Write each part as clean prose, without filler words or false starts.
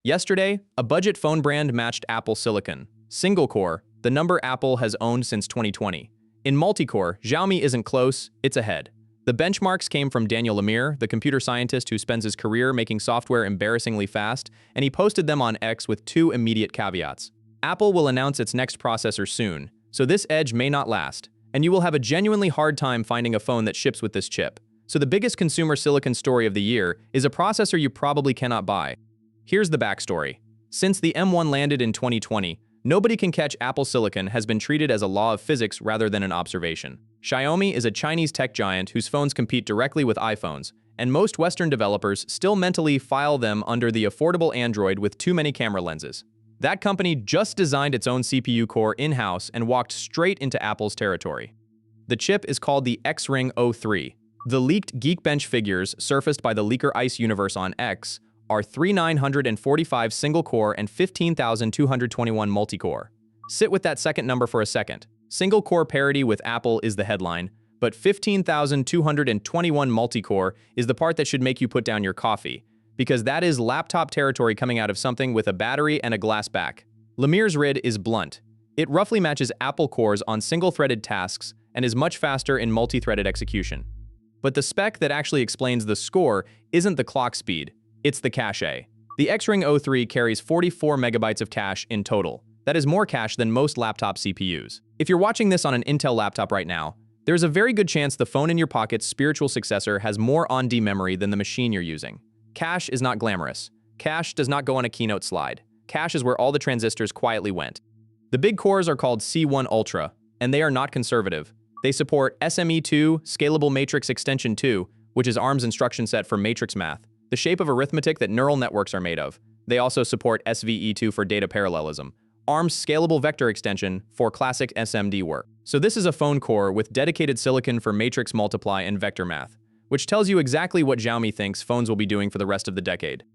Yesterday, a budget phone brand matched Apple Silicon. Single core, the number Apple has owned since 2020. In multi-core, Xiaomi isn't close, it's ahead. The benchmarks came from Daniel Lemire, the computer scientist who spends his career making software embarrassingly fast, and he posted them on X with 2 immediate caveats. Apple will announce its next processor soon, so this edge may not last, and you will have a genuinely hard time finding a phone that ships with this chip. So the biggest consumer silicon story of the year is a processor you probably cannot buy. Here's the backstory. Since the M1 landed in 2020, nobody can catch Apple Silicon has been treated as a law of physics rather than an observation. Xiaomi is a Chinese tech giant whose phones compete directly with iPhones, and most Western developers still mentally file them under the affordable Android with too many camera lenses. That company just designed its own CPU core in-house and walked straight into Apple's territory. The chip is called the Xring O3. The leaked Geekbench figures surfaced by the leaker Ice Universe on X are 3,945 single-core and 15,221 multi-core. Sit with that second number for a second. Single-core parity with Apple is the headline, but 15,221 multi-core is the part that should make you put down your coffee, because that is laptop territory coming out of something with a battery and a glass back. Lemire's RID is blunt. It roughly matches Apple cores on single-threaded tasks and is much faster in multi-threaded execution. But the spec that actually explains the score isn't the clock speed. It's the cache. The Xring O3 carries 44 megabytes of cache in total. That is more cache than most laptop CPUs. If you're watching this on an Intel laptop right now, there's a very good chance the phone in your pocket's spiritual successor has more on-D memory than the machine you're using. Cache is not glamorous. Cache does not go on a keynote slide. Cache is where all the transistors quietly went. The big cores are called C1 Ultra, and they are not conservative. They support SME2, Scalable Matrix Extension 2, which is ARM's instruction set for matrix math, the shape of arithmetic that neural networks are made of. They also support SVE2 for data parallelism, ARM's Scalable Vector Extension for classic SMD work. So this is a phone core with dedicated silicon for matrix multiply and vector math, which tells you exactly what Xiaomi thinks phones will be doing for the rest of the decade.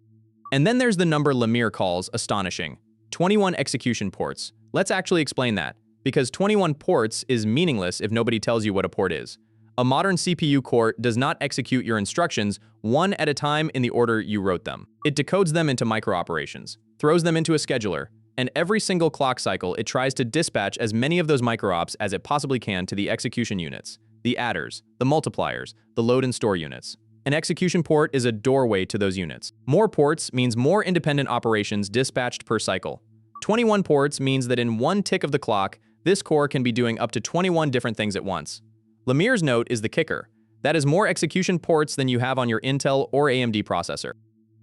And then there's the number Lemire calls astonishing. 21 execution ports. Let's actually explain that, because 21 ports is meaningless if nobody tells you what a port is. A modern CPU core does not execute your instructions one at a time in the order you wrote them. It decodes them into micro-operations, throws them into a scheduler, and every single clock cycle it tries to dispatch as many of those micro-ops as it possibly can to the execution units, the adders, the multipliers, the load and store units. An execution port is a doorway to those units. More ports means more independent operations dispatched per cycle. 21 ports means that in one tick of the clock, this core can be doing up to 21 different things at once. Lemire's note is the kicker. That is more execution ports than you have on your Intel or AMD processor.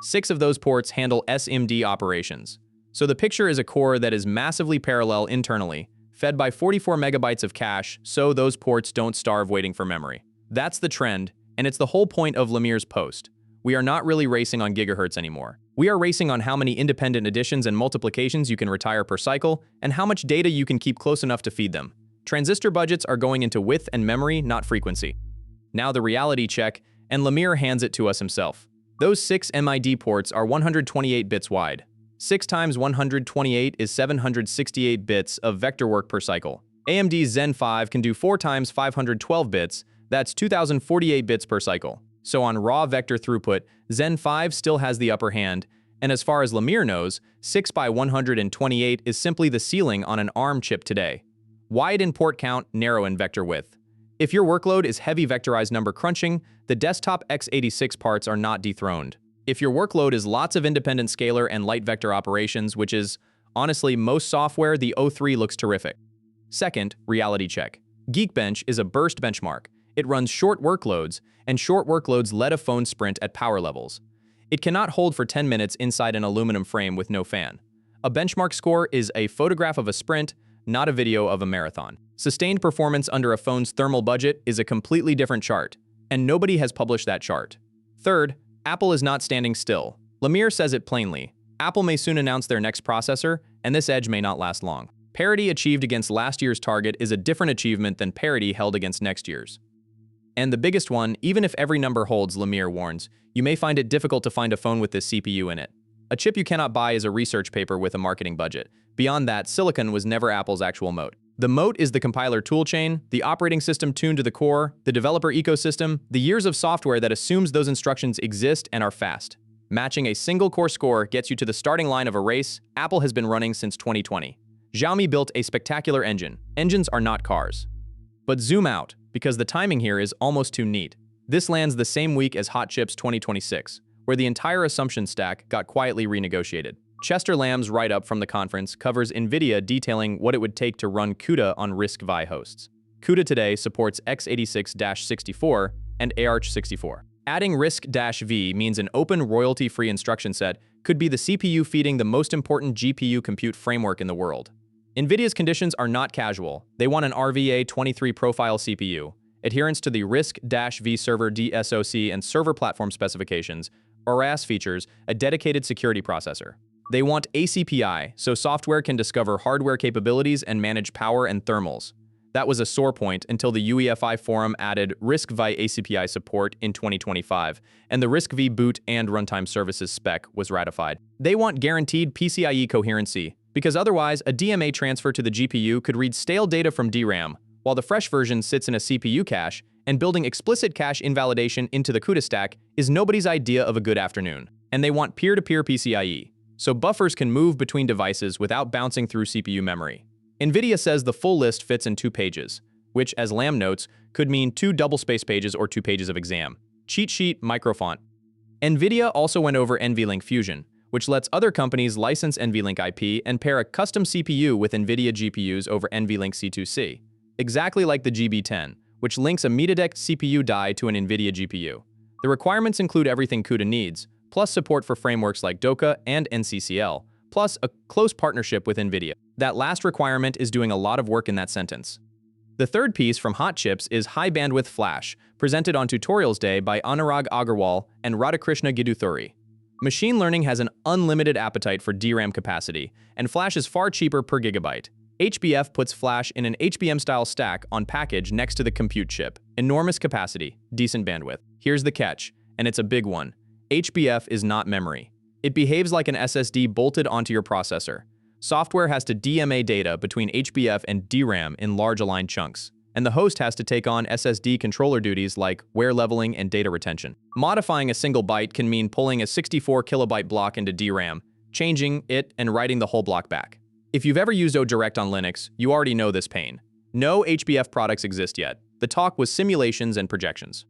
6 of those ports handle SMD operations. So the picture is a core that is massively parallel internally, fed by 44 megabytes of cache, so those ports don't starve waiting for memory. That's the trend, and it's the whole point of Lemire's post. We are not really racing on gigahertz anymore. We are racing on how many independent additions and multiplications you can retire per cycle, and how much data you can keep close enough to feed them. Transistor budgets are going into width and memory, not frequency. Now the reality check, and Lemire hands it to us himself. Those 6 MID ports are 128 bits wide. 6 times 128 is 768 bits of vector work per cycle. AMD's Zen 5 can do 4 times 512 bits, that's 2048 bits per cycle. So on raw vector throughput, Zen 5 still has the upper hand, and as far as Lemire knows, 6 by 128 is simply the ceiling on an ARM chip today. Wide in port count, narrow in vector width. If your workload is heavy vectorized number crunching, the desktop x86 parts are not dethroned. If your workload is lots of independent scalar and light vector operations, which is, honestly, most software, the O3 looks terrific. Second, reality check. Geekbench is a burst benchmark. It runs short workloads, and short workloads let a phone sprint at power levels. It cannot hold for 10 minutes inside an aluminum frame with no fan. A benchmark score is a photograph of a sprint, not a video of a marathon. Sustained performance under a phone's thermal budget is a completely different chart, and nobody has published that chart. Third, Apple is not standing still. Lemire says it plainly. Apple may soon announce their next processor, and this edge may not last long. Parity achieved against last year's target is a different achievement than parity held against next year's. And the biggest one, even if every number holds, Lemire warns, you may find it difficult to find a phone with this CPU in it. A chip you cannot buy is a research paper with a marketing budget. Beyond that, silicon was never Apple's actual moat. The moat is the compiler toolchain, the operating system tuned to the core, the developer ecosystem, the years of software that assumes those instructions exist and are fast. Matching a single-core score gets you to the starting line of a race Apple has been running since 2020. Xiaomi built a spectacular engine. Engines are not cars. But zoom out, because the timing here is almost too neat. This lands the same week as Hot Chips 2026, where the entire assumption stack got quietly renegotiated. Chester Lamb's write-up from the conference covers Nvidia detailing what it would take to run CUDA on RISC-V hosts. CUDA today supports x86-64 and AArch64. Adding RISC-V means an open royalty-free instruction set could be the CPU feeding the most important GPU compute framework in the world. Nvidia's conditions are not casual. They want an RVA23 profile CPU, adherence to the RISC-V server DSoC and server platform specifications, or RAS features, a dedicated security processor. They want ACPI, so software can discover hardware capabilities and manage power and thermals. That was a sore point until the UEFI forum added RISC-V ACPI support in 2025, and the RISC-V boot and runtime services spec was ratified. They want guaranteed PCIe coherency, because otherwise a DMA transfer to the GPU could read stale data from DRAM, while the fresh version sits in a CPU cache, and building explicit cache invalidation into the CUDA stack is nobody's idea of a good afternoon. And they want peer-to-peer PCIe, so buffers can move between devices without bouncing through CPU memory. Nvidia says the full list fits in 2 pages, which, as Lamb notes, could mean 2 double-space pages or 2 pages of exam. Cheat sheet, microfont. Nvidia also went over NVLink Fusion, which lets other companies license NVLink IP and pair a custom CPU with Nvidia GPUs over NVLink C2C, exactly like the GB10, which links a MediaTek CPU die to an Nvidia GPU. The requirements include everything CUDA needs, plus support for frameworks like Doka and NCCL, plus a close partnership with Nvidia. That last requirement is doing a lot of work in that sentence. The third piece from Hot Chips is High Bandwidth Flash, presented on Tutorials Day by Anurag Agarwal and Radhakrishna Giduthuri. Machine learning has an unlimited appetite for DRAM capacity, and Flash is far cheaper per gigabyte. HBF puts Flash in an HBM-style stack on package next to the compute chip. Enormous capacity, decent bandwidth. Here's the catch, and it's a big one. HBF is not memory. It behaves like an SSD bolted onto your processor. Software has to DMA data between HBF and DRAM in large aligned chunks, and the host has to take on SSD controller duties like wear leveling and data retention. Modifying a single byte can mean pulling a 64 kilobyte block into DRAM, changing it and writing the whole block back. If you've ever used ODirect on Linux, you already know this pain. No HBF products exist yet. The talk was simulations and projections,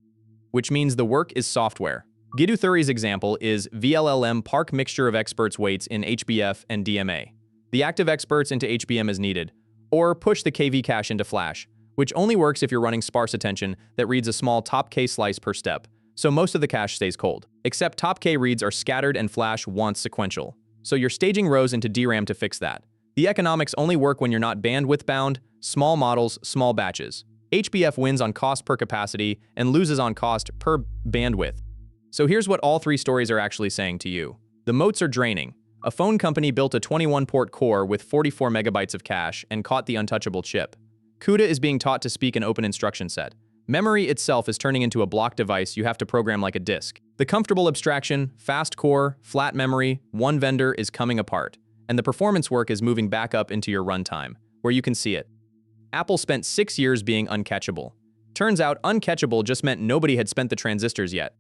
which means the work is software. Giduthuri's example is vLLM park mixture of experts weights in HBF and DMA. The active experts into HBM is needed, or push the KV cache into Flash, which only works if you're running sparse attention that reads a small top K slice per step, so most of the cache stays cold. Except top K reads are scattered and Flash wants sequential, so you're staging rows into DRAM to fix that. The economics only work when you're not bandwidth bound, small models, small batches. HBF wins on cost per capacity and loses on cost per bandwidth. So here's what all 3 stories are actually saying to you. The moats are draining. A phone company built a 21-port core with 44 megabytes of cache and caught the untouchable chip. CUDA is being taught to speak an open instruction set. Memory itself is turning into a block device you have to program like a disk. The comfortable abstraction, fast core, flat memory, one vendor is coming apart, and the performance work is moving back up into your runtime, where you can see it. Apple spent 6 years being uncatchable. Turns out uncatchable just meant nobody had spent the transistors yet.